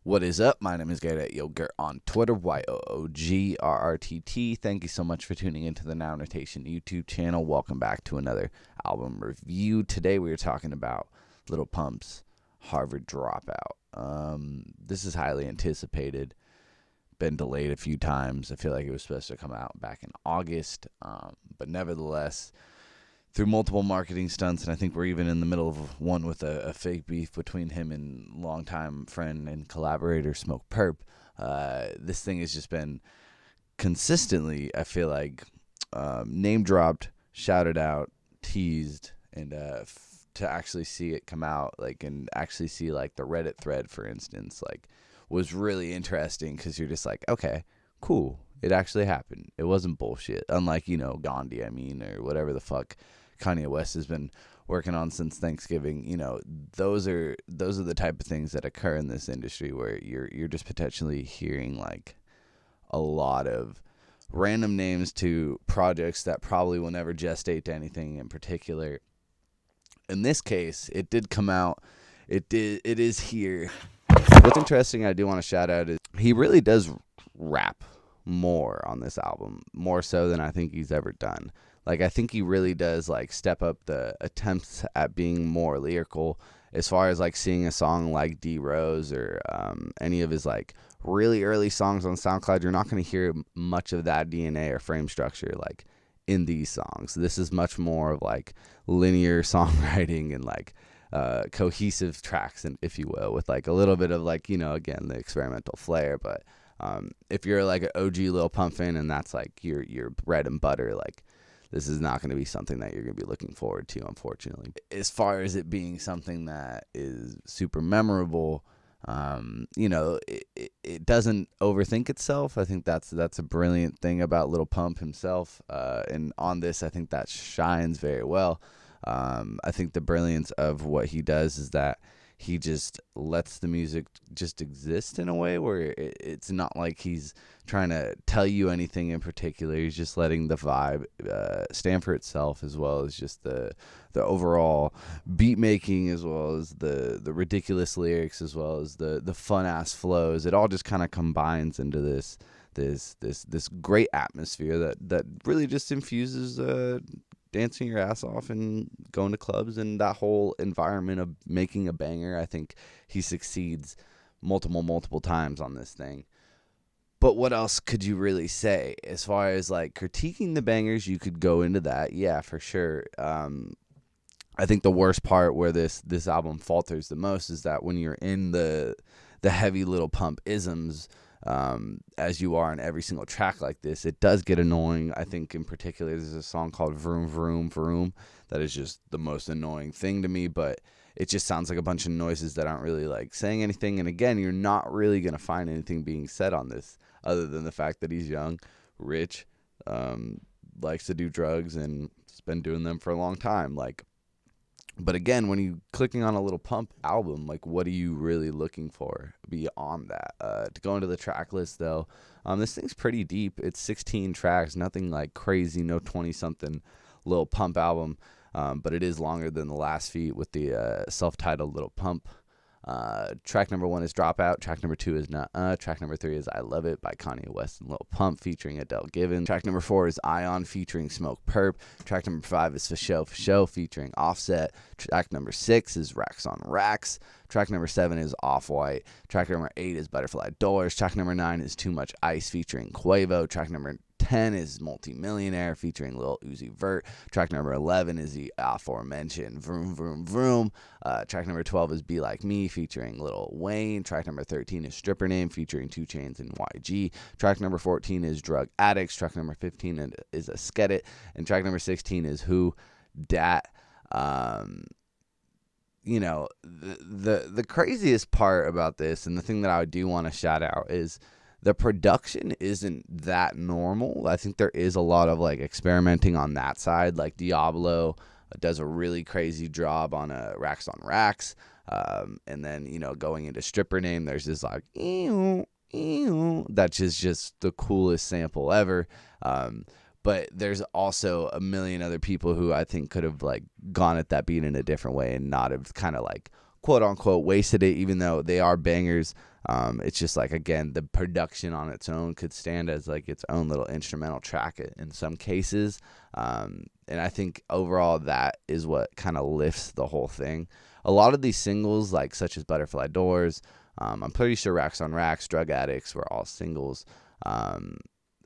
What is up? My name is GARRETT Yogurt on Twitter, YOOGRRTT. Thank you so much for tuning into the Now Notation YouTube channel. Welcome back to another album review. Today we are talking about Lil Pump's Harverd Dropout. This is highly anticipated. Been delayed a few times. I feel like it was supposed to come out back in August, but nevertheless, through multiple marketing stunts, and I think we're even in the middle of one with a fake beef between him and longtime friend and collaborator Smoke Perp. This thing has just been consistently, I feel like, name dropped, shouted out, teased, and to actually see it come out, like, and actually see like the Reddit thread, for instance, like, was really interesting because you're just like, okay, cool. It actually happened. It wasn't bullshit. Unlike, Gandhi, or whatever the fuck Kanye West has been working on since Thanksgiving. Those are the type of things that occur in this industry where you're just potentially hearing like a lot of random names to projects that probably will never gestate to anything in particular. In this case, it did come out. It is here. What's interesting, I do want to shout out, is he really does rap more on this album, more so than I think he's ever done. Like, I think he really does like step up the attempts at being more lyrical, as far as like seeing a song like D Rose or any of his like really early songs on SoundCloud. You're not going to hear much of that DNA or frame structure like in these songs. This is much more of like linear songwriting and like cohesive tracks, and if you will, with like a little bit of like, again, the experimental flair. But if you're like an OG Lil Pump fan and that's like your bread and butter, like, this is not going to be something that you're going to be looking forward to, unfortunately. As far as it being something that is super memorable, it doesn't overthink itself. I think that's a brilliant thing about Lil Pump himself, and on this, I think that shines very well. I think the brilliance of what he does is that he just lets the music just exist in a way where it's not like he's trying to tell you anything in particular. He's just letting the vibe stand for itself, as well as just the overall beat making, as well as the ridiculous lyrics, as well as the fun ass flows. It all just kind of combines into this great atmosphere that really just infuses dancing your ass off and going to clubs, and that whole environment of making a banger. I think he succeeds multiple times on this thing. But what else could you really say? As far as like critiquing the bangers, you could go into that, yeah, for sure. I think the worst part where this album falters the most is that when you're in the heavy Lil Pump isms, as you are in every single track like this, it does get annoying. I think in particular there's a song called Vroom Vroom Vroom that is just the most annoying thing to me, but it just sounds like a bunch of noises that aren't really like saying anything. And again, you're not really going to find anything being said on this other than the fact that he's young, rich, likes to do drugs, and has been doing them for a long time. Like, but again, when you clicking on a Lil Pump album, like, what are you really looking for beyond that? To go into the track list, though, this thing's pretty deep. It's 16 tracks, nothing like crazy, no 20-something Lil Pump album, but it is longer than the last feat with the self-titled Lil Pump. Track number 1 is Dropout. Track number 2 is Nuh-Uh. Track number 3 is I Love It by Kanye West and Lil Pump featuring Adele Given. Track number 4 is Ion featuring Smoke Perp. Track number 5 is For Show featuring Offset. Track number 6 is Racks on Racks. Track number 7 is Off-White. Track number 8 is Butterfly Doors. Track number 9 is Too Much Ice featuring Quavo. Track number 10 is Multi-Millionaire featuring Lil Uzi Vert. Track number 11 is the aforementioned Vroom Vroom Vroom. Track number 12 is Be Like Me featuring Lil Wayne. Track number 13 is Stripper Name featuring 2 Chainz and YG. Track number 14 is Drug Addicts. Track number 15 is A Skedit. And track number 16 is Who Dat. The craziest part about this, and the thing that I do want to shout out, is the production isn't that normal. I think there is a lot of like experimenting on that side. Like Diablo does a really crazy job on Racks on Racks. And then, going into Stripper Name, there's this like, that's just the coolest sample ever. But there's also a million other people who I think could have like gone at that beat in a different way and not have kind of like quote unquote wasted it, even though they are bangers. It's just like, again, the production on its own could stand as like its own little instrumental track in some cases. And I think overall that is what kind of lifts the whole thing. A lot of these singles, like such as Butterfly Doors, I'm pretty sure Racks on Racks, Drug Addicts were all singles.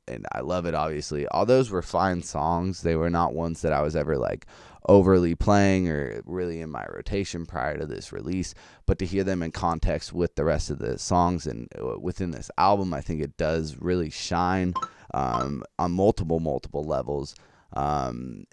And I love it, obviously. All those were fine songs. They were not ones that I was ever like overly playing or really in my rotation prior to this release. But to hear them in context with the rest of the songs and within this album, I think it does really shine on multiple levels. In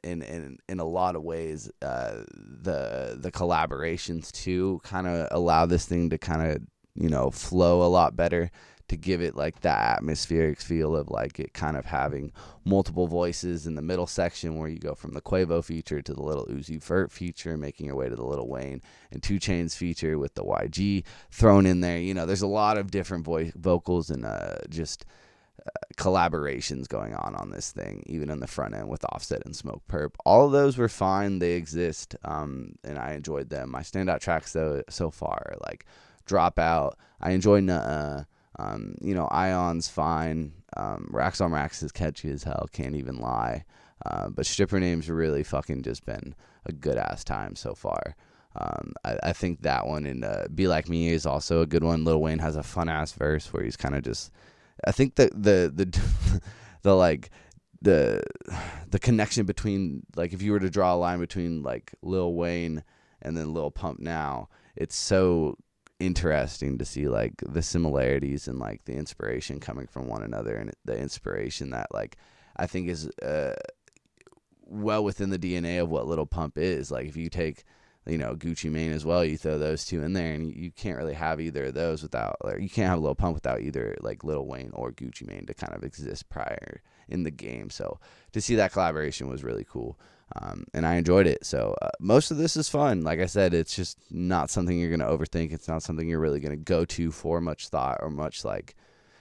a lot of ways, the collaborations too kind of allow this thing to kind of, you know, flow a lot better, to give it like that atmospheric feel of like it kind of having multiple voices in the middle section, where you go from the Quavo feature to the Lil Uzi Vert feature, making your way to the Lil Wayne and 2 Chainz feature with the YG thrown in there. You know, there's a lot of different vocals and just collaborations going on this thing, even in the front end with Offset and Smoke Perp. All of those were fine. They exist, and I enjoyed them. My standout tracks though so far are like Dropout. I enjoy Nuh-Uh. You know, Ion's fine. Racks on Racks is catchy as hell, can't even lie. But Stripper Name's really fucking just been a good ass time so far. I think that one and Be Like Me is also a good one. Lil Wayne has a fun ass verse where he's kind of just, I think that the like the connection between, like, if you were to draw a line between like Lil Wayne and then Lil Pump now, it's so interesting to see like the similarities and like the inspiration coming from one another, and the inspiration that like I think is well within the DNA of what Lil Pump is. Like if you take, you know, Gucci Mane as well, you throw those two in there, and you can't really have either of those without, or you can't have Lil Pump without either like Lil Wayne or Gucci Mane to kind of exist prior in the game. So to see that collaboration was really cool. And I enjoyed it. So most of this is fun. Like I said, it's just not something you're going to overthink. It's not something you're really going to go to for much thought or much like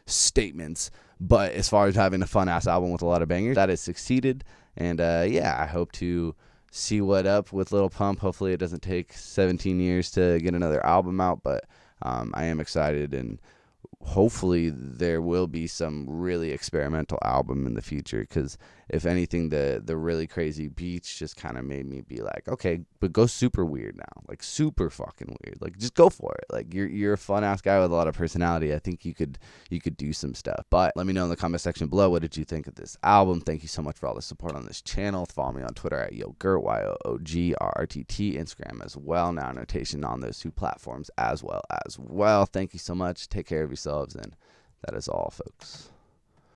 statements. But as far as having a fun ass album with a lot of bangers, that has succeeded. And yeah, I hope to see what up with Lil Pump. Hopefully it doesn't take 17 years to get another album out, but I am excited, and hopefully there will be some really experimental album in the future, because if anything, the really crazy beats just kind of made me be like, okay, but go super weird now, like super fucking weird, like just go for it. Like you're a fun ass guy with a lot of personality. I think you could do some stuff. But let me know in the comment section below, what did you think of this album? Thank you so much for all the support on this channel. Follow me on Twitter at YoGRRT, YoogRRTT, Instagram as well. Now notation on those 2 platforms as well. Thank you so much. Take care of yourselves, and that is all, folks.